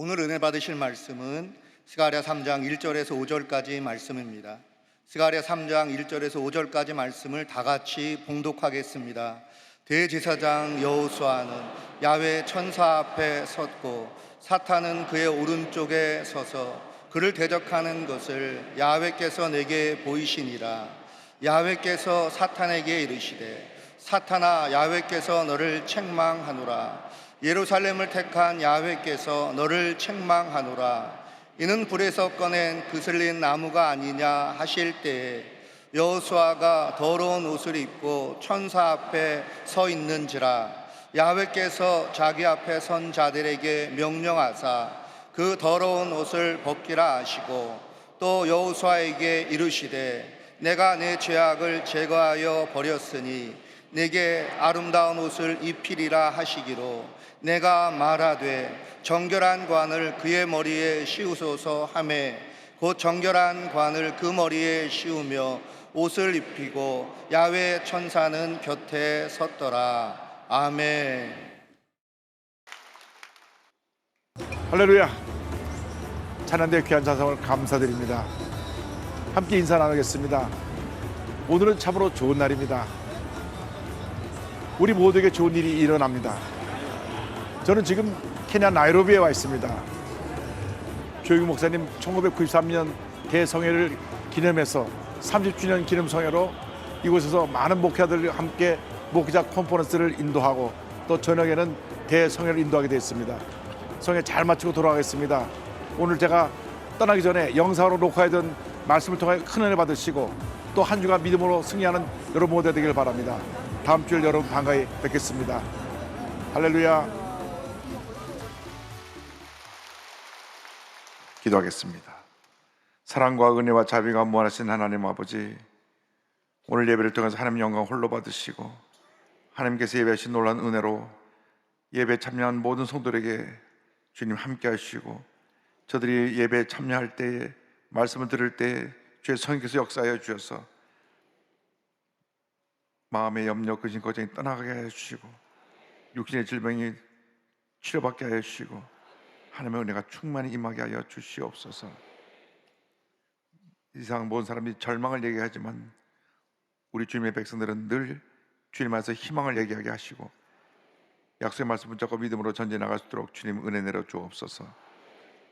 오늘 은혜 받으실 말씀은 스가랴 3장 1절에서 5절까지 말씀입니다. 스가랴 3장 1절에서 5절까지 말씀을 다 같이 봉독하겠습니다. 대제사장 여호수아는 야훼 천사 앞에 섰고 사탄은 그의 오른쪽에 서서 그를 대적하는 것을 야훼께서 내게 보이시니라. 야훼께서 사탄에게 이르시되 사탄아, 야훼께서 너를 책망하노라. 예루살렘을 택한 야훼께서 너를 책망하노라. 이는 불에서 꺼낸 그슬린 나무가 아니냐 하실 때에 여호수아가 더러운 옷을 입고 천사 앞에 서 있는지라. 야훼께서 자기 앞에 선 자들에게 명령하사 그 더러운 옷을 벗기라 하시고, 또 여호수아에게 이르시되 내가 내 죄악을 제거하여 버렸으니 내게 아름다운 옷을 입히리라 하시기로 내가 말하되 정결한 관을 그의 머리에 씌우소서 하매 곧 정결한 관을 그 머리에 씌우며 옷을 입히고 야훼 천사는 곁에 섰더라. 아멘. 할렐루야. 찬양대 귀한 찬송을 감사드립니다. 함께 인사 나누겠습니다. 오늘은 참으로 좋은 날입니다. 우리 모두에게 좋은 일이 일어납니다. 저는 지금 케냐 나이로비에 와 있습니다. 조용희 목사님 1993년 대성회를 기념해서 30주년 기념성회로 이곳에서 많은 목회자들과 함께 목회자 컨퍼런스를 인도하고 또 저녁에는 대성회를 인도하게 됐습니다. 성회 잘 마치고 돌아가겠습니다. 오늘 제가 떠나기 전에 영상으로 녹화해둔 말씀을 통해 큰 은혜 받으시고 또 한 주간 믿음으로 승리하는 여러분 모두 되길 바랍니다. 다음 주에 여러분 반가이 뵙겠습니다. 할렐루야. 기도하겠습니다. 사랑과 은혜와 자비가 무한하신 하나님 아버지, 오늘 예배를 통해서 하나님 영광 홀로 받으시고 하나님께서 예배하신 놀라운 은혜로 예배에 참여한 모든 성도들에게 주님 함께 하시고, 저들이 예배에 참여할 때에 말씀을 들을 때에 주의 성령께서 역사하여 주셔서 마음의 염려, 근심, 걱정이 떠나가게 하여 주시고 육신의 질병이 치료받게 하여 주시고 하나님의 은혜가 충만히 임하게 하여 주시옵소서. 이 세상 모든 사람이 절망을 얘기하지만 우리 주님의 백성들은 늘 주님 안에서 희망을 얘기하게 하시고 약속의 말씀 붙잡고 믿음으로 전진해 나갈 수 있도록 주님 은혜 내려 주옵소서.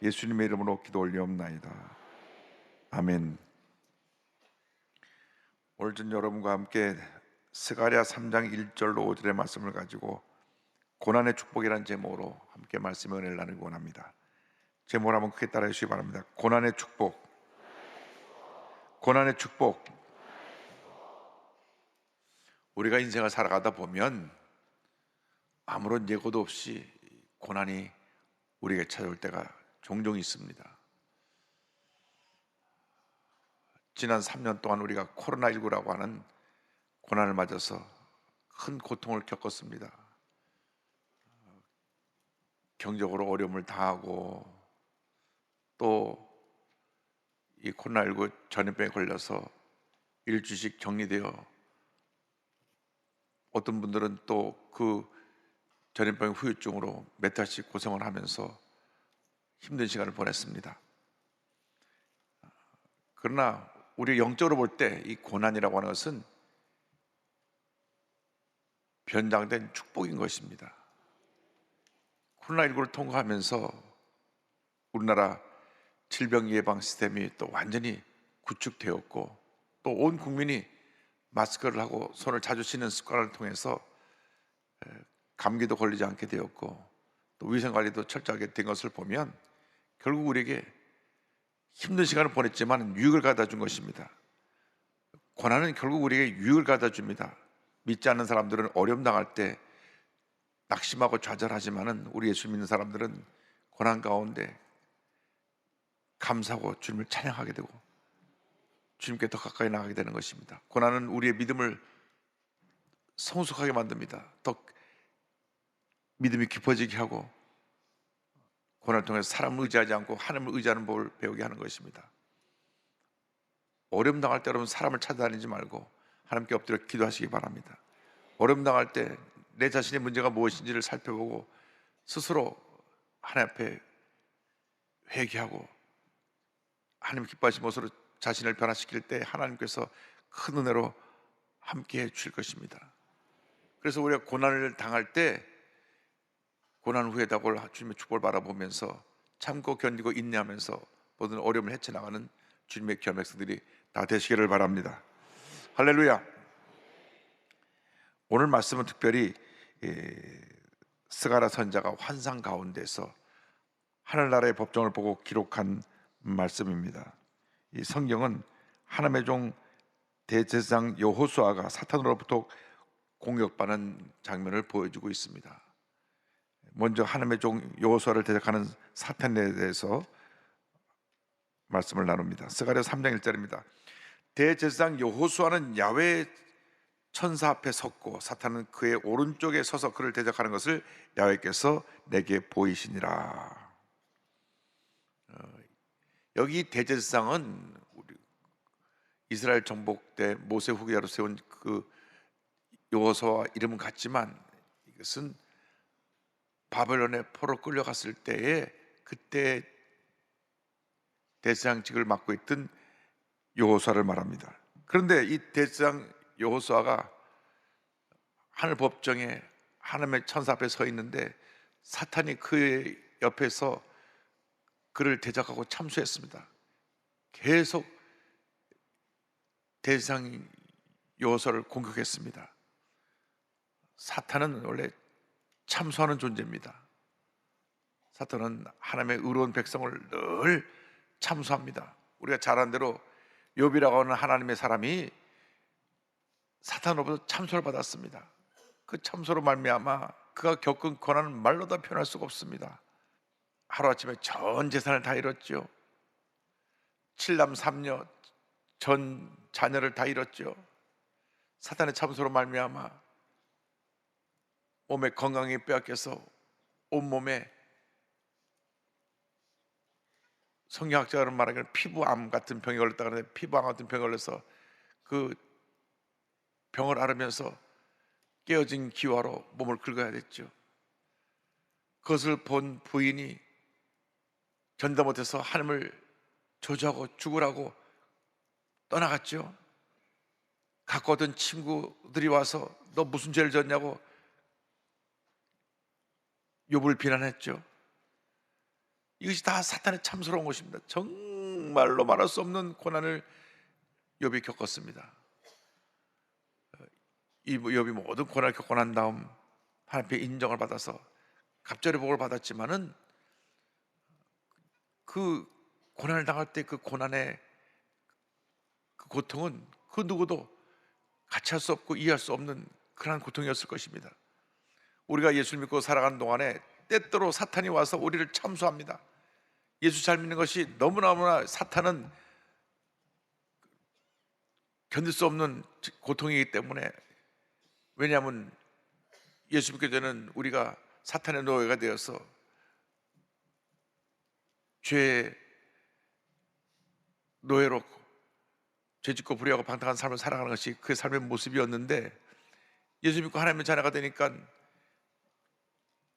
예수님의 이름으로 기도 올리옵나이다. 아멘. 오늘 전 여러분과 함께 스가랴 3장 1절로 5절의 말씀을 가지고 고난의 축복이라는 제목으로 함께 말씀의 은혜를 나누기 원합니다. 제목을 한번 크게 따라해 주시기 바랍니다. 고난의 축복. 고난의 축복. 우리가 인생을 살아가다 보면 아무런 예고도 없이 고난이 우리에게 찾아올 때가 종종 있습니다. 지난 3년 동안 우리가 코로나19라고 하는 고난을 맞아서 큰 고통을 겪었습니다. 경제적으로 어려움을 당하고 또 이 코로나19 전염병에 걸려서 일주씩 격리되어 어떤 분들은 또 그 전염병의 후유증으로 몇 달씩 고생을 하면서 힘든 시간을 보냈습니다. 그러나 우리 영적으로 볼 때 이 고난이라고 하는 것은 변장된 축복인 것입니다. 코로나19를 통과하면서 우리나라 질병 예방 시스템이 또 완전히 구축되었고 또 온 국민이 마스크를 하고 손을 자주 씻는 습관을 통해서 감기도 걸리지 않게 되었고 또 위생관리도 철저하게 된 것을 보면 결국 우리에게 힘든 시간을 보냈지만 유익을 가져다 준 것입니다. 고난은 결국 우리에게 유익을 가져다 줍니다. 믿지 않는 사람들은 어려움 당할 때 낙심하고 좌절하지만은 우리 예수 믿는 사람들은 고난 가운데 감사하고 주님을 찬양하게 되고 주님께 더 가까이 나가게 되는 것입니다. 고난은 우리의 믿음을 성숙하게 만듭니다. 더 믿음이 깊어지게 하고 고난을 통해서 사람을 의지하지 않고 하나님을 의지하는 법을 배우게 하는 것입니다. 어려움 당할 때 여러분 사람을 찾아다니지 말고 하나님께 엎드려 기도하시기 바랍니다. 어려움 당할 때 내 자신의 문제가 무엇인지를 살펴보고 스스로 하나님 앞에 회개하고 하나님 기뻐하신 모습으로 자신을 변화시킬 때 하나님께서 큰 은혜로 함께 해 주실 것입니다. 그래서 우리가 고난을 당할 때 고난 후에다고 주님의 축복을 바라보면서 참고 견디고 인내하면서 모든 어려움을 헤쳐나가는 주님의 귀한 백성들이 다 되시기를 바랍니다. 할렐루야. 오늘 말씀은 특별히 스가랴 선지자가 환상 가운데서 하늘나라의 법정을 보고 기록한 말씀입니다. 이 성경은 하나님의 종 대제사장 여호수아가 사탄으로부터 공격받는 장면을 보여주고 있습니다. 먼저 하나님의 종 여호수아를 대적하는 사탄에 대해서 말씀을 나눕니다. 스가랴 3장 1절입니다. 대제사장 여호수아는 야훼 천사 앞에 섰고 사탄은 그의 오른쪽에 서서 그를 대적하는 것을 야훼께서 내게 보이시니라. 여기 대제사장은 우리 이스라엘 정복 때 모세 후계자로 세운 그 여호수아와 이름은 같지만 이것은 바벨론의 포로 끌려갔을 때에 그때 대제사장직을 맡고 있던 여호수아를 말합니다. 그런데 이 대제사장 여호수아가 하늘 법정에 하나님의 천사 앞에 서 있는데 사탄이 그의 옆에서 그를 대적하고 참수했습니다. 계속 대제사장 여호수아를 공격했습니다. 사탄은 원래 참수하는 존재입니다. 사탄은 하나님의 의로운 백성을 늘 참수합니다. 우리가 잘 아는 대로 욥이라고 하는 하나님의 사람이 사탄으로부터 참소를 받았습니다. 그 참소로 말미암아 그가 겪은 고난은 말로 다 표현할 수가 없습니다. 하루아침에 전 재산을 다 잃었죠. 7남 3녀 전 자녀를 다 잃었죠. 사탄의 참소로 말미암아 몸의 건강이 빼앗겨서 온몸에 성경학자는 말하기를 피부암 같은 병이 걸렸다 그러는데 피부암 같은 병이 걸려서 그 병을 앓으면서 깨어진 기와로 몸을 긁어야 됐죠. 그것을 본 부인이 견뎌 못해서 하나님을 저주하고 죽으라고 떠나갔죠. 갖고 오던 친구들이 와서 너 무슨 죄를 졌냐고 욥을 비난했죠. 이것이 다 사탄의 참스러운 것입니다. 정말로 말할 수 없는 고난을 욥이 겪었습니다. 이 욥이 모든 고난을 겪고 난 다음 하나님의 인정을 받아서 갑절의 복을 받았지만은 그 고난을 당할 때 그 고난의 그 고통은 그 누구도 같이 할 수 없고 이해할 수 없는 그런 고통이었을 것입니다. 우리가 예수 믿고 살아가는 동안에 때때로 사탄이 와서 우리를 참수합니다. 예수 잘 믿는 것이 너무나 사탄은 견딜 수 없는 고통이기 때문에, 왜냐하면 예수 믿게 되는 우리가 사탄의 노예가 되어서 죄의 노예로 죄짓고 불의하고 방탕한 삶을 살아가는 것이 그 삶의 모습이었는데, 예수 믿고 하나님의 자녀가 되니까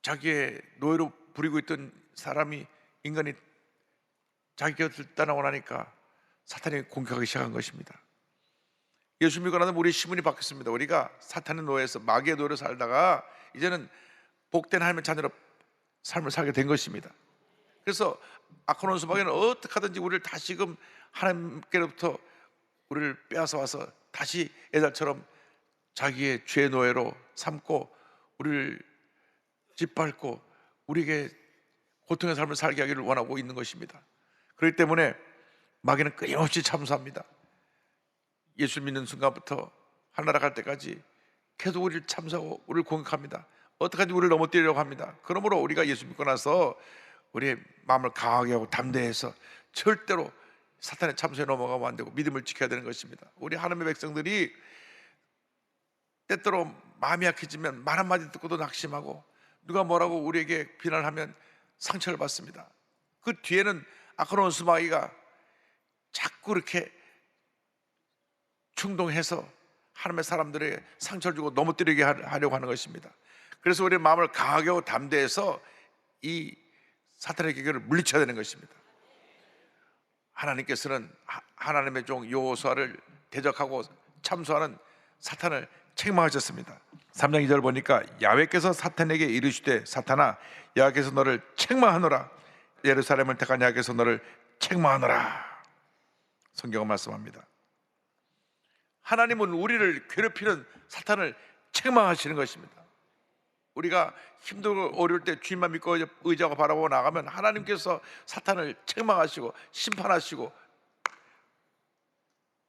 자기의 노예로 부리고 있던 사람이, 인간이 자기 곁을 떠나고 나니까 사탄이 공격하기 시작한 것입니다. 예수 믿고 나면 우리의 시문이 바뀌었습니다. 우리가 사탄의 노예에서 마귀의 노예로 살다가 이제는 복된 하나님의 자녀로 삶을 살게 된 것입니다. 그래서 아크론스 마귀는 어떻게 하든지 우리를 다시금 하나님께로부터 우리를 빼앗아 와서 다시 옛날처럼 자기의 죄의 노예로 삼고 우리를 짓밟고 우리에게 고통의 삶을 살게 하기를 원하고 있는 것입니다. 그렇기 때문에 마귀는 끊임없이 참수합니다. 예수 믿는 순간부터 하늘나라 갈 때까지 계속 우리를 참수하고 우리를 공격합니다. 어떻게 하든지 우리를 넘어뜨리려고 합니다. 그러므로 우리가 예수 믿고 나서 우리의 마음을 강하게 하고 담대해서 절대로 사탄의 참수에 넘어가면 안 되고 믿음을 지켜야 되는 것입니다. 우리 하나님의 백성들이 때때로 마음이 약해지면 말 한마디 듣고도 낙심하고 누가 뭐라고 우리에게 비난을 하면 상처를 받습니다. 그 뒤에는 아크론스 마귀가 자꾸 이렇게 충동해서 하나님의 사람들에게 상처를 주고 넘어뜨리게 하려고 하는 것입니다. 그래서 우리의 마음을 강하게 하고 담대해서 이 사탄의 기계를 물리쳐야 되는 것입니다. 하나님께서는 하나님의 종 여호수아를 대적하고 참수하는 사탄을 책망하셨습니다. 3장 2절 보니까 야훼께서 사탄에게 이르시되 사탄아 여호와께서 너를 책망하노라. 예루살렘을 택한 여호와께서 너를 책망하노라. 성경은 말씀합니다. 하나님은 우리를 괴롭히는 사탄을 책망하시는 것입니다. 우리가 힘들고 어려울 때 주님만 믿고 의지하고 바라보고 나가면 하나님께서 사탄을 책망하시고 심판하시고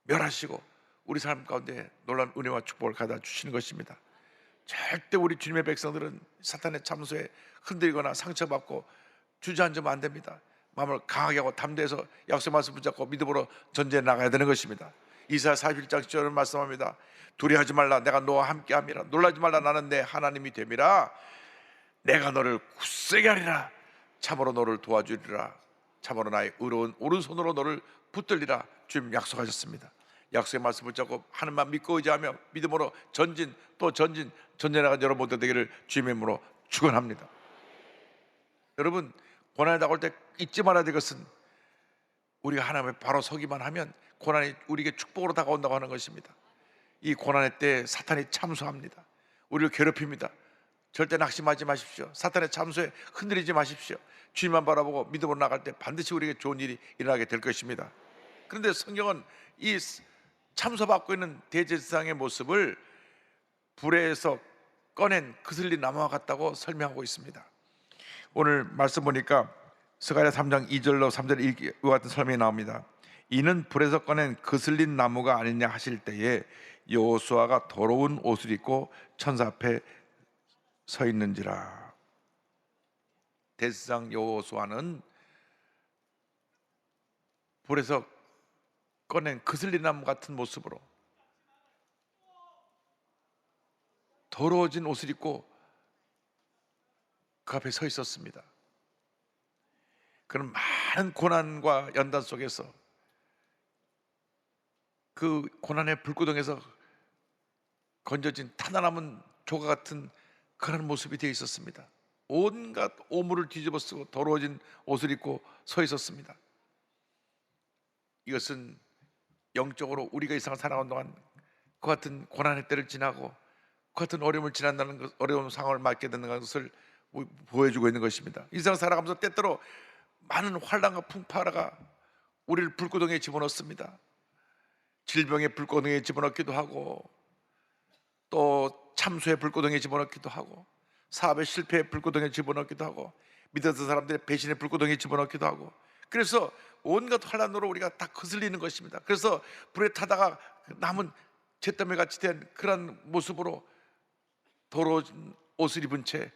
멸하시고 우리 삶 가운데 놀라운 은혜와 축복을 가져다 주시는 것입니다. 절대 우리 주님의 백성들은 사탄의 참소에 흔들리거나 상처받고 주저앉으면 안 됩니다. 마음을 강하게 하고 담대해서 약속의 말씀 붙잡고 믿음으로 전제해 나가야 되는 것입니다. 이사야 41장 10절은 말씀합니다. 두려워하지 말라, 내가 너와 함께함이라. 놀라지 말라, 나는 내 하나님이 됨이라. 내가 너를 굳세게 하리라. 참으로 너를 도와주리라. 참으로 나의 의로운 오른손으로 너를 붙들리라. 주님 약속하셨습니다. 약속의 말씀을 붙잡고 하나님만 믿고 의지하며 믿음으로 전진 또 전진 전진해나간 여러분들 되기를 주님의 이름으로 축원합니다. 여러분, 고난이 다가올 때 잊지 말아야 될 것은 우리가 하나님의 바로 서기만 하면 고난이 우리에게 축복으로 다가온다고 하는 것입니다. 이 고난의 때 사탄이 참소합니다. 우리를 괴롭힙니다. 절대 낙심하지 마십시오. 사탄의 참소에 흔들리지 마십시오. 주님만 바라보고 믿음으로 나갈 때 반드시 우리에게 좋은 일이 일어나게 될 것입니다. 그런데 성경은 이 참소받고 있는 대제사장의 모습을 불에서 꺼낸 그슬린 나무와 같다고 설명하고 있습니다. 오늘 말씀 보니까 스가랴 3장 2절로 3절 이와 같은 설명이 나옵니다. 이는 불에서 꺼낸 그슬린 나무가 아니냐 하실 때에 여호수아가 더러운 옷을 입고 천사 앞에 서 있는지라. 대제사장 여호수아는 불에서 꺼낸 그슬린 나무 같은 모습으로 더러워진 옷을 입고 그 앞에 서 있었습니다. 그런 많은 고난과 연단 속에서 그 고난의 불구덩에서 건져진 타나남은 조각 같은 그런 모습이 되어 있었습니다. 온갖 오물을 뒤집어 쓰고 더러워진 옷을 입고 서 있었습니다. 이것은 영적으로 우리가 이 세상을 살아가는 동안 그 같은 고난의 때를 지나고 그 같은 어려움을 지난다는 것, 어려운 상황을 맞게 되는 것을 보여주고 있는 것입니다. 이 세상 살아가면서 때때로 많은 환난과 풍파가 우리를 불구덩이에 집어넣습니다. 질병의 불구덩이에 집어넣기도 하고 또 참수의 불구덩이에 집어넣기도 하고 사업의 실패의 불구덩이에 집어넣기도 하고 믿었던 사람들의 배신의 불구덩이에 집어넣기도 하고 그래서 온갖 환난으로 우리가 다 거슬리는 것입니다. 그래서 불에 타다가 남은 잿더미 같이 된 그런 모습으로 더러운 옷을 입은 채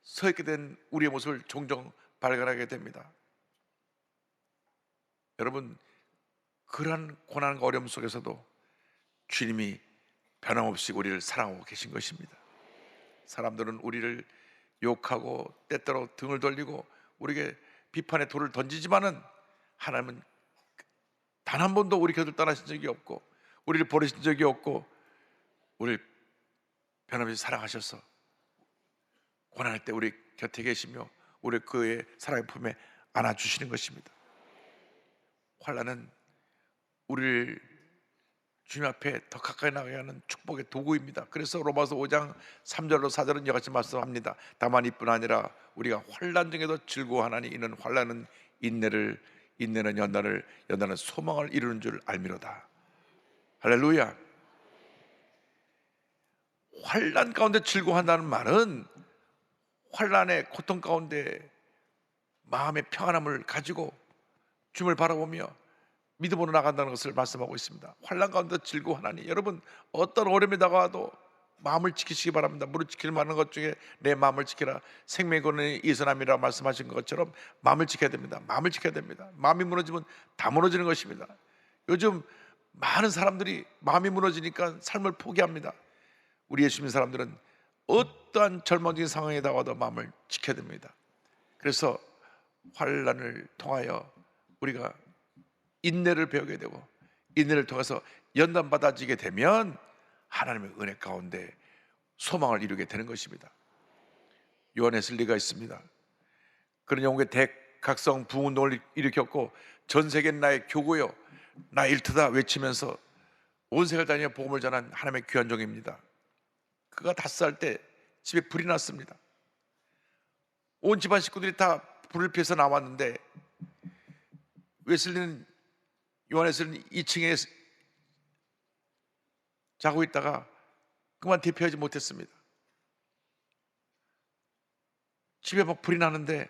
서 있게 된 우리의 모습을 종종 발견하게 됩니다. 여러분, 그러한 고난과 어려움 속에서도 주님이 변함없이 우리를 사랑하고 계신 것입니다. 사람들은 우리를 욕하고 때때로 등을 돌리고 우리에게 비판의 돌을 던지지만은 하나님은 단 한 번도 우리 곁을 떠나신 적이 없고 우리를 버리신 적이 없고 우리를 변함없이 사랑하셔서 고난할 때 우리 곁에 계시며 우리 그의 사랑의 품에 안아주시는 것입니다. 환난은 우리를 주님 앞에 더 가까이 나가게 하는 축복의 도구입니다. 그래서 로마서 5장 3절로 4절은 이같이 말씀합니다. 다만 이뿐 아니라 우리가 환난 중에도 즐거워하나니 이는 환난은 인내를, 인내는 연단을, 연단은 소망을 이루는 줄 알미로다. 할렐루야. 환난 가운데 즐거워한다는 말은 환난의 고통 가운데 마음의 평안함을 가지고 주님을 바라보며 믿음으로 나간다는 것을 말씀하고 있습니다. 환난 가운데 즐거워하나니 여러분 어떤 어려움이 다가와도 마음을 지키시기 바랍니다. 무릇 지킬 만한 것 중에 내 마음을 지키라. 생명의 근원이 이선함이라고 말씀하신 것처럼 마음을 지켜야 됩니다. 마음을 지켜야 됩니다. 마음이 무너지면 다 무너지는 것입니다. 요즘 많은 사람들이 마음이 무너지니까 삶을 포기합니다. 우리 예수 믿는 사람들은 어떠한 절망적인 상황에 다가와도 마음을 지켜야 됩니다. 그래서 환난을 통하여 우리가 인내를 배우게 되고 인내를 통해서 연단받아지게 되면 하나님의 은혜 가운데 소망을 이루게 되는 것입니다. 요한 웨슬리가 있습니다. 그런 영국의 대각성 부흥운동을 일으켰고 전 세계는 나의 교구요 나의 일터다 외치면서 온 세계를 다니며 복음을 전한 하나님의 귀한 종입니다. 그가 5살 때 집에 불이 났습니다. 온 집안 식구들이 다 불을 피해서 나왔는데 웨슬리는 요한 웨슬리는 2층에 자고 있다가 그만 대피하지 못했습니다. 집에 막 불이 나는데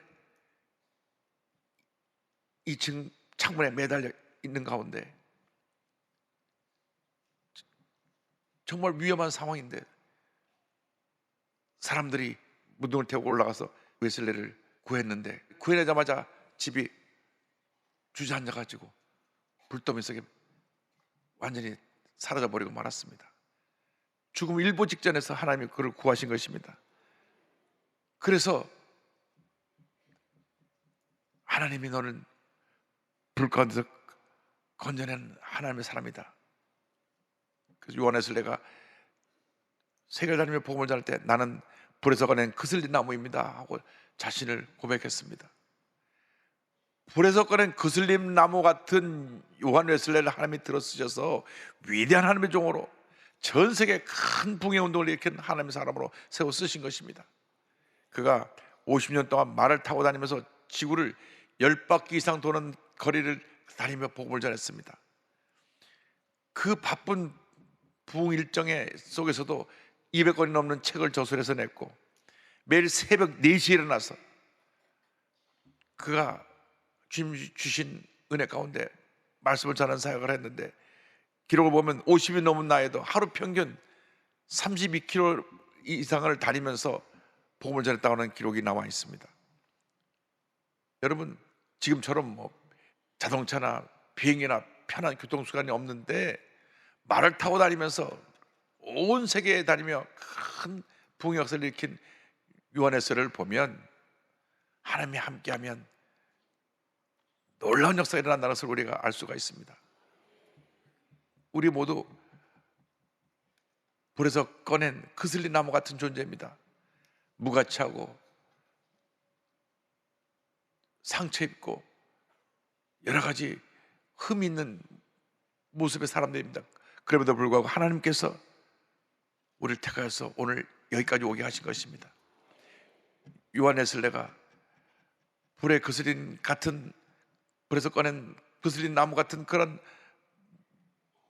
2층 창문에 매달려 있는 가운데 정말 위험한 상황인데 사람들이 무덤을 태우고 올라가서 웨슬리를 구했는데 구해내자마자 집이 주저앉아가지고 불더미 속에 완전히 사라져버리고 말았습니다. 죽음 일보 직전에서 하나님이 그를 구하신 것입니다. 그래서 하나님이 너는 불 가운데서 건져낸 하나님의 사람이다. 그래서 요한 웨슬리가 세계를 다니며 복음을 전할 때 나는 불에서 꺼낸 그슬린 나무입니다 하고 자신을 고백했습니다. 불에서 꺼낸 그슬림 나무 같은 요한 웨슬리를 하나님이 들어쓰셔서 위대한 하나님의 종으로 전 세계 큰 붕괴 운동을 일으킨 하나님의 사람으로 세워 쓰신 것입니다. 그가 50년 동안 말을 타고 다니면서 지구를 10바퀴 이상 도는 거리를 다니며 복음을 전했습니다. 그 바쁜 부흥 일정에 속에서도 200권이 넘는 책을 저술해서 냈고 매일 새벽 4시에 일어나서 그가 주님 주신 은혜 가운데 말씀을 전하는 사역을 했는데 기록을 보면 50이 넘은 나이에도 하루 평균 32km 이상을 다니면서 복음을 전했다고 하는 기록이 나와 있습니다. 여러분 지금처럼 자동차나 비행기나 편한 교통수단이 없는데 말을 타고 다니면서 온 세계에 다니며 큰 부흥의 역사를 일으킨 요한 웨슬리를 보면 하나님이 함께하면 놀라운 역사가 일어난다는 것을 우리가 알 수가 있습니다. 우리 모두 불에서 꺼낸 그슬린 나무 같은 존재입니다. 무가치하고 상처 입고 여러 가지 흠이 있는 모습의 사람들입니다. 그럼에도 불구하고 하나님께서 우리를 택하여서 오늘 여기까지 오게 하신 것입니다. 요한 웨슬리가 불에 그슬린 같은 불에서 꺼낸 그슬린 나무 같은 그런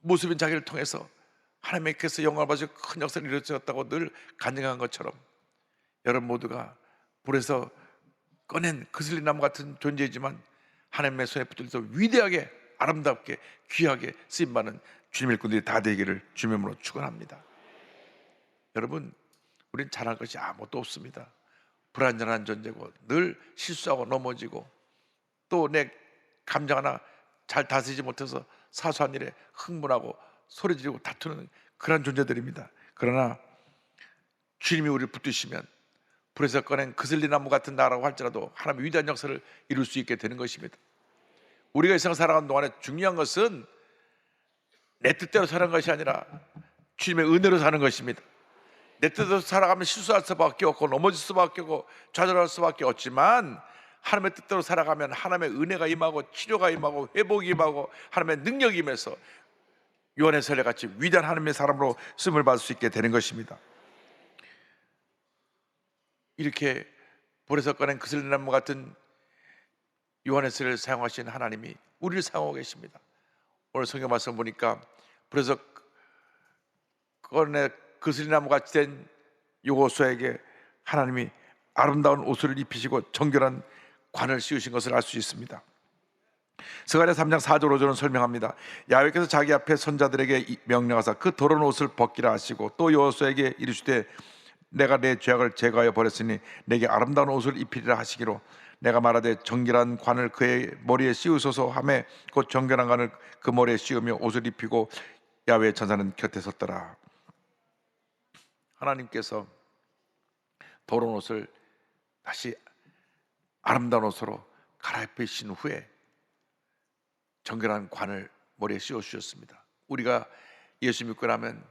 모습인 자기를 통해서 하나님께서 영광을 받으시고 큰 역사를 이루어졌다고 늘 간증한 것처럼 여러분 모두가 불에서 꺼낸 그슬린 나무 같은 존재이지만 하나님의 손에 붙들려서 위대하게 아름답게 귀하게 쓰임받는 주님의 일꾼들이 다 되기를 주님으로 축원합니다. 여러분 우린 잘할 것이 아무것도 없습니다. 불완전한 존재고 늘 실수하고 넘어지고 또 내 감정 하나 잘 다스리지 못해서 사소한 일에 흥분하고 소리 지르고 다투는 그런 존재들입니다. 그러나 주님이 우리를 붙드시면 불에서 꺼낸 그슬린 나무 같은 나라고 할지라도 하나님의 위대한 역사를 이룰 수 있게 되는 것입니다. 우리가 이 세상 살아가는 동안에 중요한 것은 내 뜻대로 사는 것이 아니라 주님의 은혜로 사는 것입니다. 내 뜻대로 살아가면 실수할 수밖에 없고 넘어질 수밖에 없고 좌절할 수밖에 없지만 하나님의 뜻대로 살아가면 하나님의 은혜가 임하고 치료가 임하고 회복이 임하고 하나님의 능력이 임해서 요한 웨슬리 같이 위대한 하나님의 사람으로 쓰임을 받을 수 있게 되는 것입니다. 이렇게 불에서 꺼낸 그슬린 나무 같은 요한 웨슬리를 사용하신 하나님이 우리를 사용하고 계십니다. 오늘 성경 말씀 보니까 불에서 꺼낸 그슬린 나무 같이 된 요호수아에게 하나님이 아름다운 옷을 입히시고 정결한 관을 씌우신 것을 알 수 있습니다. 스가랴 3장 4절 5절은 설명합니다. 야훼께서 자기 앞에 선자들에게 명령하사 그 더러운 옷을 벗기라 하시고 또 여호수아에게 이르시되 내가 내 죄악을 제거하여 버렸으니 내게 아름다운 옷을 입히리라 하시기로 내가 말하되 정결한 관을 그의 머리에 씌우소서 하매 곧 정결한 관을 그 머리에 씌우며 옷을 입히고 야훼의 천사는 곁에 섰더라. 하나님께서 더러운 옷을 다시 아름다운 옷으로 갈아입히신 후에 정결한 관을 머리에 씌워주셨습니다. 우리가 예수 믿고 나면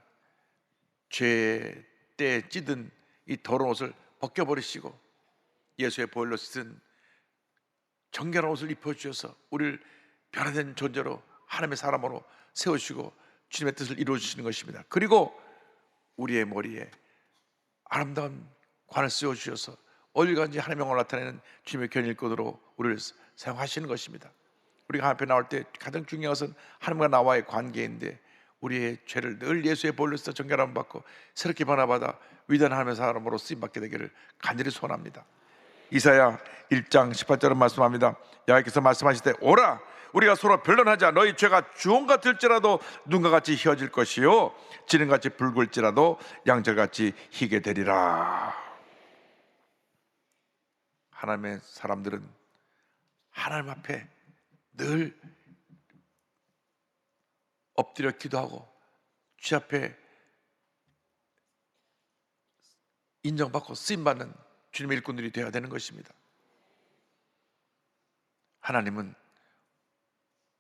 죄 때에 찌든 이 더러운 옷을 벗겨버리시고 예수의 보혈로 씻은 정결한 옷을 입혀주셔서 우리를 변화된 존재로 하나님의 사람으로 세우시고 주님의 뜻을 이루어 주시는 것입니다. 그리고 우리의 머리에 아름다운 관을 씌워 주셔서 어디간지 하나님의 영광을 나타내는 주님의 견일꾼으로 우리를 사용하시는 것입니다. 우리가 하나님 앞에 나올 때 가장 중요한 것은 하나님과 나와의 관계인데, 우리의 죄를 늘 예수의 보혈로서 정결함 받고 새롭게 변화받아 위대한 하나님의 사람으로 쓰임받게 되기를 간절히 소원합니다. 이사야 1장 18절은 말씀합니다. 여호와께서 말씀하실 때, 오라 우리가 서로 변론하자. 너희 죄가 주홍 같을지라도 눈과 같이 희어질 것이요 지능같이 붉을지라도 양털같이 희게 되리라. 하나님의 사람들은 하나님 앞에 늘 엎드려 기도하고 주 앞에 인정받고 쓰임받는 주님의 일꾼들이 되어야 되는 것입니다. 하나님은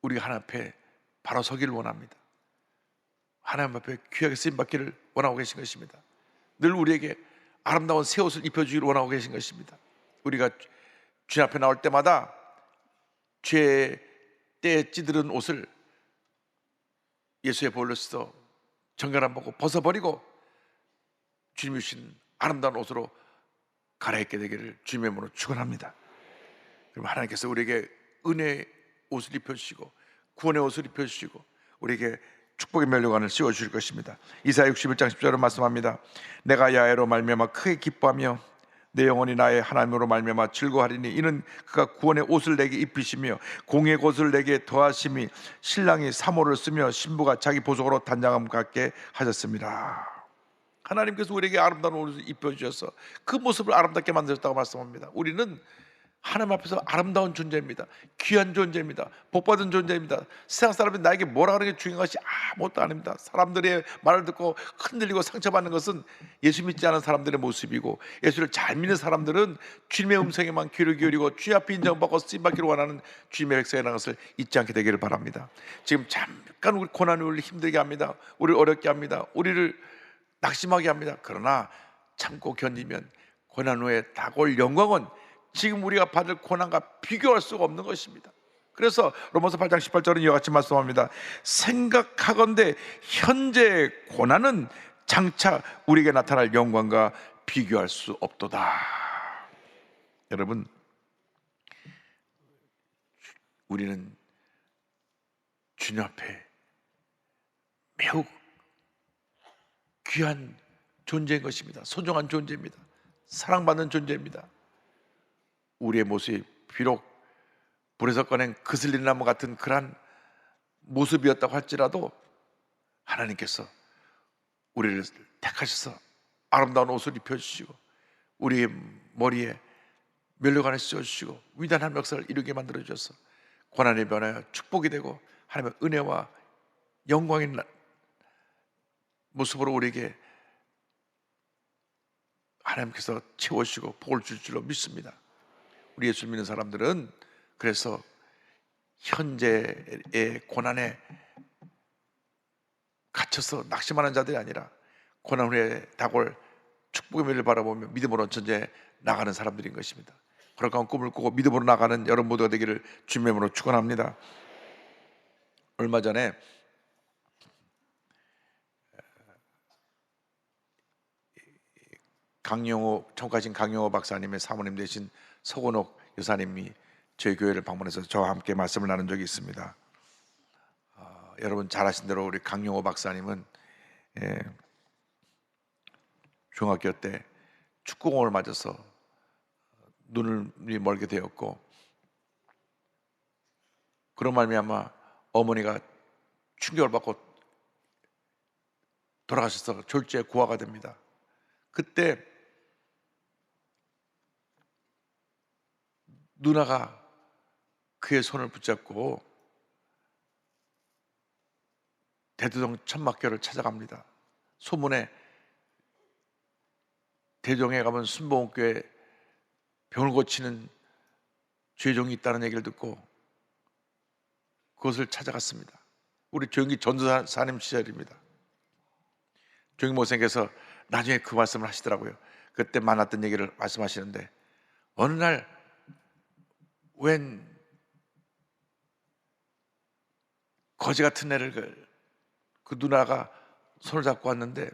우리가 하나님 앞에 바로 서기를 원합니다. 하나님 앞에 귀하게 쓰임받기를 원하고 계신 것입니다. 늘 우리에게 아름다운 새 옷을 입혀주기를 원하고 계신 것입니다. 우리가 주님 앞에 나올 때마다 죄의 때에 찌들은 옷을 예수의 보혈로서 정결함 받고 벗어버리고 주님이 주신 아름다운 옷으로 갈아입게 되기를 주님의 이름으로 축원합니다. 그럼 하나님께서 우리에게 은혜의 옷을 입혀주시고 구원의 옷을 입혀주시고 우리에게 축복의 면류관을 씌워주실 것입니다. 이사야 61장 10절은 말씀합니다. 내가 야훼로 말미암아 크게 기뻐하며 내 영혼이 나의 하나님으로 말미암아 즐거워하리니 이는 그가 구원의 옷을 내게 입히시며 공의 옷을 내게 더하심이 신랑이 사모를 쓰며 신부가 자기 보석으로 단장함 같게 하셨습니다. 하나님께서 우리에게 아름다운 옷을 입혀주셔서 그 모습을 아름답게 만드셨다고 말씀합니다. 우리는 하나님 앞에서 아름다운 존재입니다. 귀한 존재입니다. 복받은 존재입니다. 세상 사람이 나에게 뭐라 하는 게 중요한 것이 아무것도 아닙니다. 사람들의 말을 듣고 흔들리고 상처받는 것은 예수 믿지 않은 사람들의 모습이고, 예수를 잘 믿는 사람들은 주님의 음성에만 귀를 기울이고 주 앞에 인정받고 쓰임받기를 원하는 주님의 백성이라는 것을 잊지 않게 되기를 바랍니다. 지금 잠깐 우리 고난이 우리를 힘들게 합니다. 우리를 어렵게 합니다. 우리를 낙심하게 합니다. 그러나 참고 견디면 고난 후에 다가올 영광은 지금 우리가 받을 고난과 비교할 수가 없는 것입니다. 그래서 로마서 8장 18절은 이와 같이 말씀합니다. 생각하건대 현재의 고난은 장차 우리에게 나타날 영광과 비교할 수 없도다. 여러분, 우리는 주님 앞에 매우 귀한 존재인 것입니다. 소중한 존재입니다. 사랑받는 존재입니다. 우리의 모습이 비록 불에서 꺼낸 그슬린 나무 같은 그러한 모습이었다고 할지라도 하나님께서 우리를 택하셔서 아름다운 옷을 입혀주시고 우리의 머리에 면류관을 씌워주시고 위대한 역사를 이루게 만들어주셔서 고난이 변하여 축복이 되고 하나님의 은혜와 영광인 모습으로 우리에게 하나님께서 채워주시고 복을 줄 줄로 믿습니다. 우리 예수 믿는 사람들은 그래서 현재의 고난에 갇혀서 낙심하는 자들이 아니라 고난 후에 다가올 축복의 미래를 바라보며 믿음으로 전쟁에 나가는 사람들인 것입니다. 그러한 꿈을 꾸고 믿음으로 나가는 여러분 모두가 되기를 주님의 이름으로 축원합니다. 얼마 전에 청가신 강용호 박사님의 사모님 되신 서건옥 여사님이 저희 교회를 방문해서 저와 함께 말씀을 나눈 적이 있습니다. 여러분 잘 아신 대로 우리 강용호 박사님은 중학교 때 축구공을 맞아서 눈이 멀게 되었고, 그런 말미암아 어머니가 충격을 받고 돌아가셔서 졸지에 고아가 됩니다. 그때 누나가 그의 손을 붙잡고 대두동 천막교를 찾아갑니다. 소문에 대종에 가면 순복음교회 병을 고치는 죄종이 있다는 얘기를 듣고 그것을 찾아갔습니다. 우리 조영기 전도사님 시절입니다. 조영기 목사님께서 나중에 그 말씀을 하시더라고요. 그때 만났던 얘기를 말씀하시는데, 어느 날 웬 거지 같은 애를 그 누나가 손을 잡고 왔는데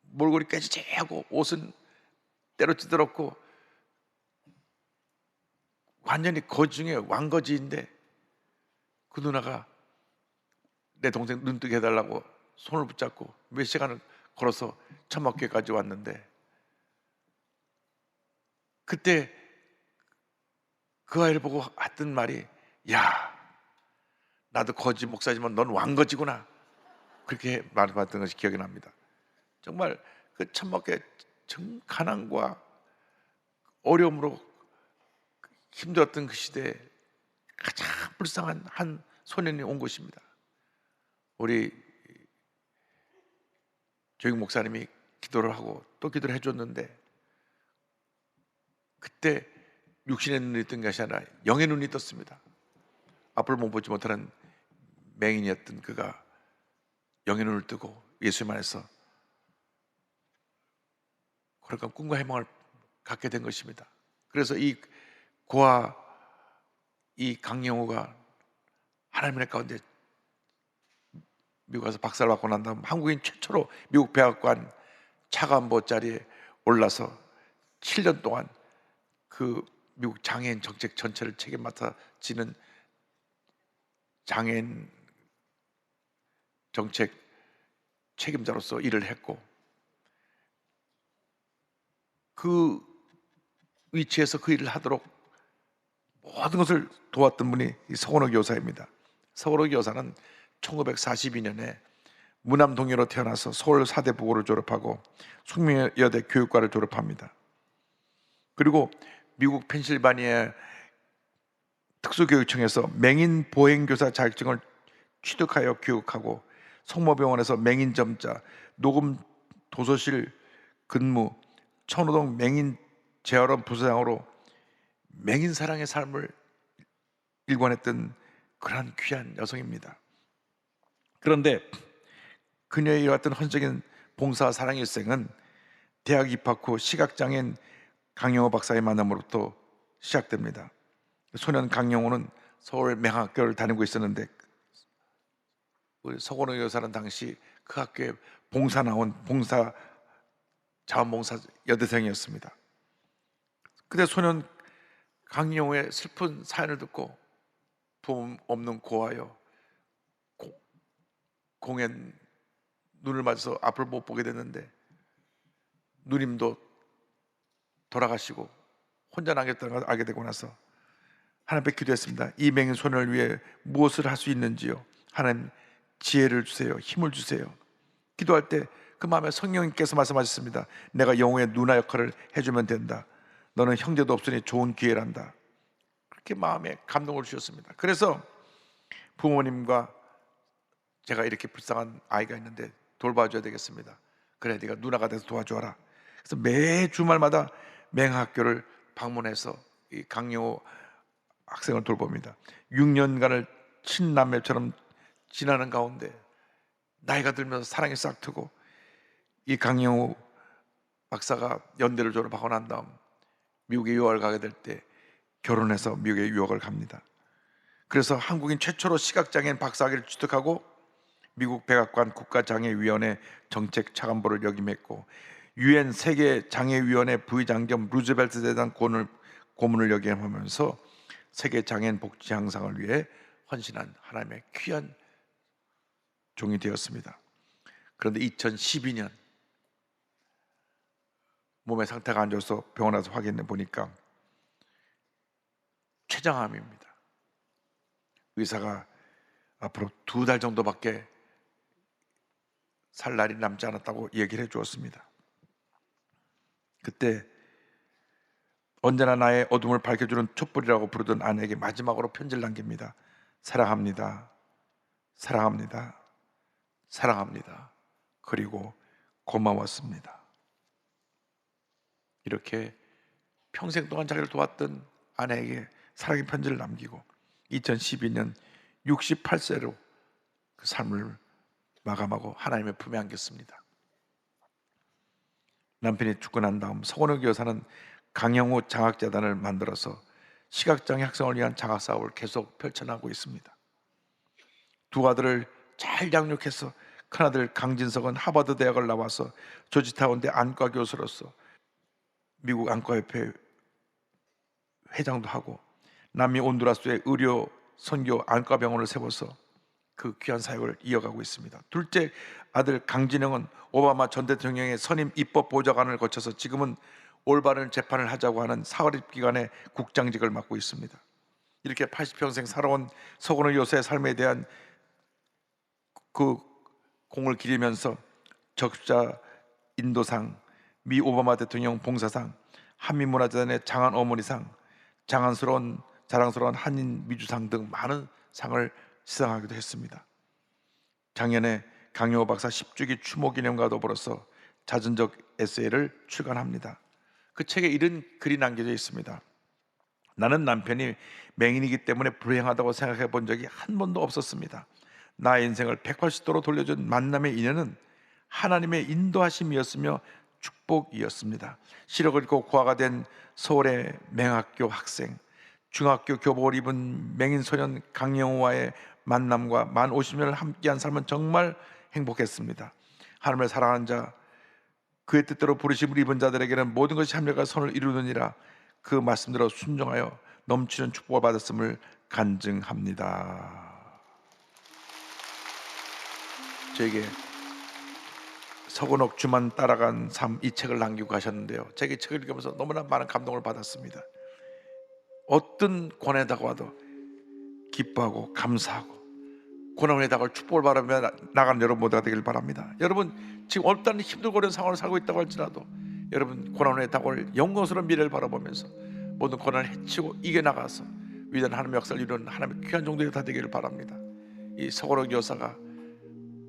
몰골이 깨지지하고 옷은 때려치들었고 완전히 거지 중에 왕거지인데 그 누나가 내 동생 눈뜨게 해달라고 손을 붙잡고 몇 시간을 걸어서 천막교회까지 왔는데, 그때 그 아이를 보고 했던 말이, 야, 나도 거지 목사지만 넌 왕거지구나, 그렇게 말했던 것이 기억이 납니다. 정말 그 천막교회 정 가난과 어려움으로 힘들었던 그 시대에 가장 불쌍한 한 소년이 온 것입니다. 우리 조영 목사님이 기도를 하고 또 기도를 해줬는데, 그때 육신의 눈이 뜬 것이 아니라 영의 눈이 떴습니다. 앞을 못 보지 못하는 맹인이었던 그가 영의 눈을 뜨고 예수님 안에서 그러니까 꿈과 희망을 갖게 된 것입니다. 그래서 이 고아, 이 강영호가 하나님의 가운데 미국 가서 박사를 받고 난 다음 한국인 최초로 미국 백악관 차관보 자리에 올라서 7년 동안 그 미국 장애인 정책 전체를 책임 맡아 지는 장애인 정책 책임자로서 일을 했고, 그 위치에서 그 일을 하도록 모든 것을 도왔던 분이 이 서건옥 여사입니다. 서건옥 여사는 1942년에 무남동녀로 태어나서 서울 사대부고를 졸업하고 숙명여대 교육과를 졸업합니다. 그리고 미국 펜실바니아 특수교육청에서 맹인 보행교사 자격증을 취득하여 교육하고, 성모병원에서 맹인점자, 녹음 도서실 근무, 천호동 맹인 재활원 부사장으로 맹인 사랑의 삶을 일관했던 그런 귀한 여성입니다. 그런데 그녀의 이어왔던 헌적인 봉사 사랑 일생은 대학 입학 후 시각장애인 강영호 박사의 만남으로부터 시작됩니다. 소년 강영호는 서울 맹학교를 다니고 있었는데, 우리 서건호 여사는 당시 그 학교에 봉사 나온 자원봉사 여대생이었습니다. 그때 소년 강영호의 슬픈 사연을 듣고 부모 없는 고아여 공연 눈을 맞아서 앞을 못 보게 됐는데, 누님도 돌아가시고 혼자 남겼다는 걸 알게 되고 나서 하나님 앞에 기도했습니다. 이 맹인 소년을 위해 무엇을 할 수 있는지요? 하나님 지혜를 주세요, 힘을 주세요. 기도할 때 그 마음에 성령님께서 말씀하셨습니다. 내가 영호의 누나 역할을 해주면 된다. 너는 형제도 없으니 좋은 기회란다. 그렇게 마음에 감동을 주셨습니다. 그래서 부모님과 제가 이렇게 불쌍한 아이가 있는데 돌봐줘야 되겠습니다. 그래, 네가 누나가 돼서 도와줘라. 그래서 매 주말마다 맹학교를 방문해서 이 강영호 학생을 돌봅니다. 6년간을 친남매처럼 지나는 가운데 나이가 들면서 사랑이 싹트고, 이 강영호 박사가 연대를 졸업하고 난 다음 미국에 유학을 가게 될 때 결혼해서 미국에 유학을 갑니다. 그래서 한국인 최초로 시각장애인 박사학위를 취득하고 미국 백악관 국가장애위원회 정책 차관보를 역임했고, 유엔 세계장애위원회 부의장 겸 루즈벨트 재단 고문을 역임하면서 세계장애인 복지 향상을 위해 헌신한 하나님의 귀한 종이 되었습니다. 그런데 2012년 몸의 상태가 안 좋아서 병원 와서 확인해 보니까 췌장암입니다. 의사가 앞으로 2달 정도밖에 살 날이 남지 않았다고 얘기를 해주었습니다. 그때 언제나 나의 어둠을 밝혀주는 촛불이라고 부르던 아내에게 마지막으로 편지를 남깁니다. 사랑합니다. 사랑합니다. 사랑합니다. 그리고 고마웠습니다. 이렇게 평생 동안 자기를 도왔던 아내에게 사랑의 편지를 남기고 2012년 68세로 그 삶을 마감하고 하나님의 품에 안겼습니다. 남편이 죽고 난 다음 서건옥 여사는 강영호 장학재단을 만들어서 시각장애 학생을 위한 장학사업을 계속 펼쳐나가고 있습니다. 두 아들을 잘 양육해서 큰아들 강진석은 하버드 대학을 나와서 조지타운대 안과 교수로서 미국 안과협회 회장도 하고 남미 온두라스의 의료 선교 안과병원을 세워서 그 귀한 사역을 이어가고 있습니다. 둘째 아들 강진영은 오바마 전 대통령의 선임 입법 보좌관을 거쳐서 지금은 올바른 재판을 하자고 하는 사립기관의 국장직을 맡고 있습니다. 이렇게 80평생 살아온 서건우 교수의 삶에 대한 그 공을 기리면서 적자 인도상, 미 오바마 대통령 봉사상, 한민문화재단의 장한 어머니상, 자랑스러운 한인 미주상 등 많은 상을 시상하기도 했습니다. 작년에 강영호 박사 10주기 추모 기념과 더불어서 자전적 에세이를 출간합니다. 그 책에 이런 글이 남겨져 있습니다. 나는 남편이 맹인이기 때문에 불행하다고 생각해 본 적이 한 번도 없었습니다. 나의 인생을 180도로 돌려준 만남의 인연은 하나님의 인도하심이었으며 축복이었습니다. 시력을 잃고 고아가 된 서울의 맹학교 학생, 중학교 교복을 입은 맹인 소년 강영호와의 만남과 만 50년을 함께한 삶은 정말 행복했습니다. 하나님을 사랑하는 자, 그의 뜻대로 부르심을 입은 자들에게는 모든 것이 합력과 선을 이루느니라. 그 말씀대로 순종하여 넘치는 축복을 받았음을 간증합니다. 저에게 서건옥 주만 따라간 삶, 이 책을 남기고 가셨는데요, 제게 책을 읽으면서 너무나 많은 감동을 받았습니다. 어떤 고난에 다가와도 기뻐하고 감사하고 고난에 다가올 축복을 바라며 나가는 여러분 모두가 되길 바랍니다. 여러분 지금 어떤 힘들고 어려운 상황을 살고 있다고 할지라도 여러분 고난에 다가올 영광스러운 미래를 바라보면서 모든 고난을 헤치고 이겨나가서 위대한 하나님의 역사를 이루는 하나님의 귀한 종들이 다 되기를 바랍니다. 이 서건옥 여사가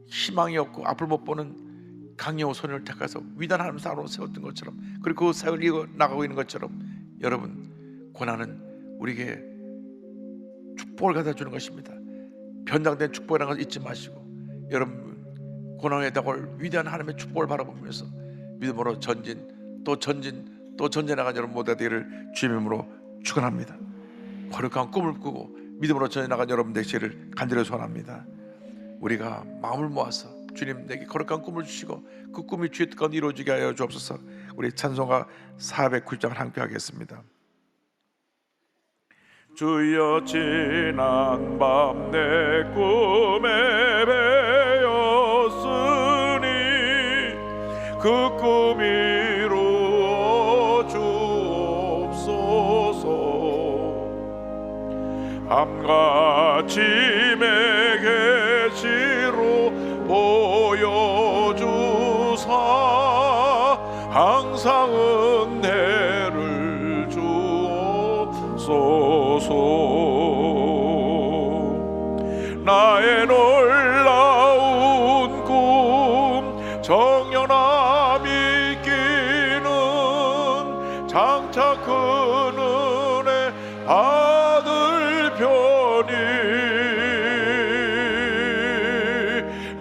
희망이 없고 앞을 못 보는 강영호 소년을 택해서 위대한 하나님 사람으로 세웠던 것처럼, 그리고 그 사역을 이어나가고 있는 것처럼 여러분 고난은 우리에게 축복을 가져다 주는 것입니다. 변장된 축복이라는 것을 잊지 마시고 여러분 고난에 다가올 위대한 하나님의 축복을 바라보면서 믿음으로 전진 또 전진나간 여러분 모두가 되기를 주의 이름으로 축원합니다. 거룩한 꿈을 꾸고 믿음으로 전진나간 여러분 되시기를 간절히 소원합니다. 우리가 마음을 모아서 주님 내게 거룩한 꿈을 주시고 그 꿈이 주의 뜻가운데 이루어지게 하여 주옵소서. 우리 찬송가 490장을 함께 하겠습니다. 주여 지난 밤 내 꿈에 배었으니 그 꿈 이루어 주옵소서. 밤같이 계시로 보여주사 항상 은혜를 주옵소서. 나의 놀라운 꿈 정연함 있기는 장차 그 은혜 받을 편이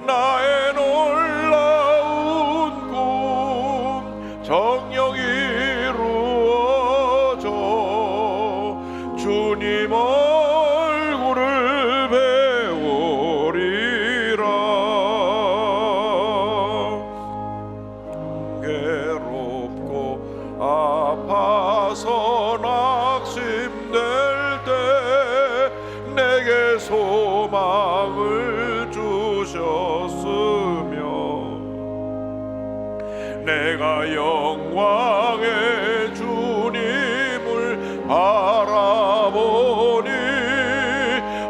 나의 놀라운 꿈 정녕 이루어져 주님 얼굴을 배우리라. 괴롭고 아파서 낙심될 때 내게 소망을 주셨으며 내가 영광의 주님을 바라보니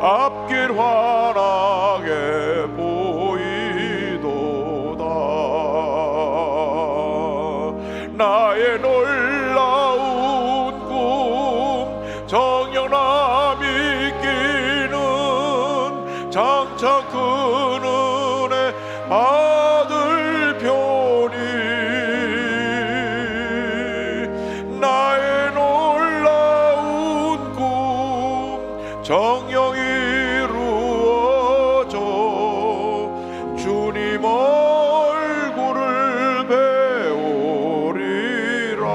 앞길 환하게 보이도다. 나의 놀라운 꿈 정연함 있기는 장차 그 은혜 받을 편이 나의 놀라운 꿈 정녕 이루어져 주님 얼굴을 배우리라.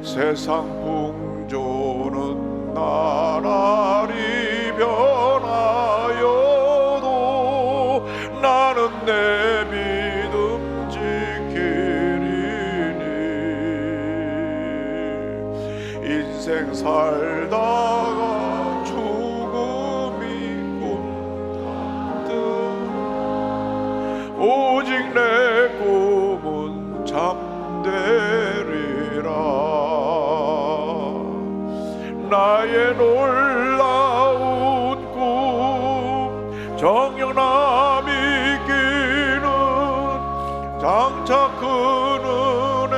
세상 풍조는 나날이 변 나는 내 믿음 지키리니 인생 살다가 죽음이 꿈 같듯 오직 내 꿈은 잠되리라. 나의 놀라운 꿈 정녕 남이 끼는 장차 큰 은혜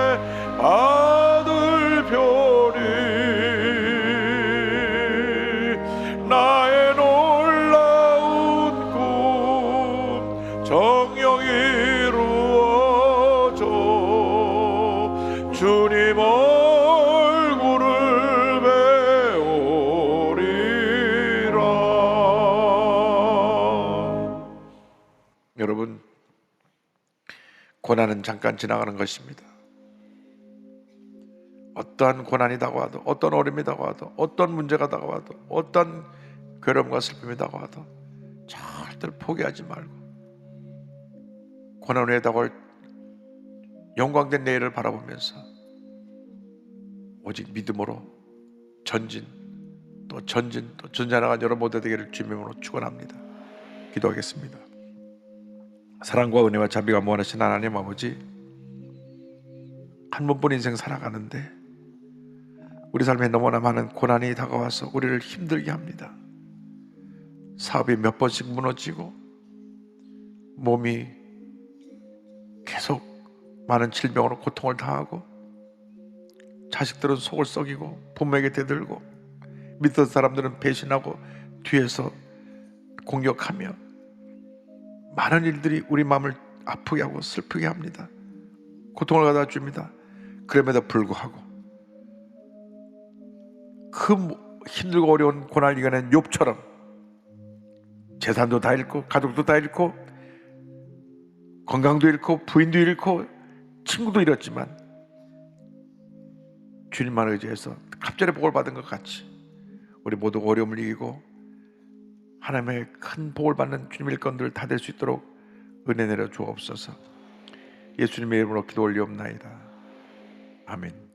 받을 편이 나의 놀라운 꿈 정녕 이루어져 주님 얼굴을 배우리라. 여러분, 고난은 잠깐 지나가는 것입니다. 어떠한 고난이 다가와도, 어떤 어려움이 다가와도, 어떤 문제가 다가와도, 어떤 괴로움과 슬픔이 다가와도 절대로 포기하지 말고 고난 후에 다가올 영광된 내일을 바라보면서 오직 믿음으로 전진 또 전진하는 여러분 모두 되기를 주님의 이름으로 축원합니다. 기도하겠습니다. 사랑과 은혜와 자비가 무한하신 하나님 아버지, 한 번뿐 인생 살아가는데 우리 삶에 너무나 많은 고난이 다가와서 우리를 힘들게 합니다. 사업이 몇 번씩 무너지고 몸이 계속 많은 질병으로 고통을 당하고 자식들은 속을 썩이고 부모에게 대들고 믿던 사람들은 배신하고 뒤에서 공격하며 많은 일들이 우리 마음을 아프게 하고 슬프게 합니다. 고통을 가다 줍니다. 그럼에도 불구하고 그 힘들고 어려운 고난을 이겨낸 욥처럼 재산도 다 잃고 가족도 다 잃고 건강도 잃고 부인도 잃고 친구도 잃었지만 주님만 의지해서 갑절의 복을 받은 것 같이 우리 모두 어려움을 이기고 하나님의 큰 복을 받는 주님의 일꾼들 다 될 수 있도록 은혜 내려 주옵소서. 예수님의 이름으로 기도 올리옵나이다. 아멘.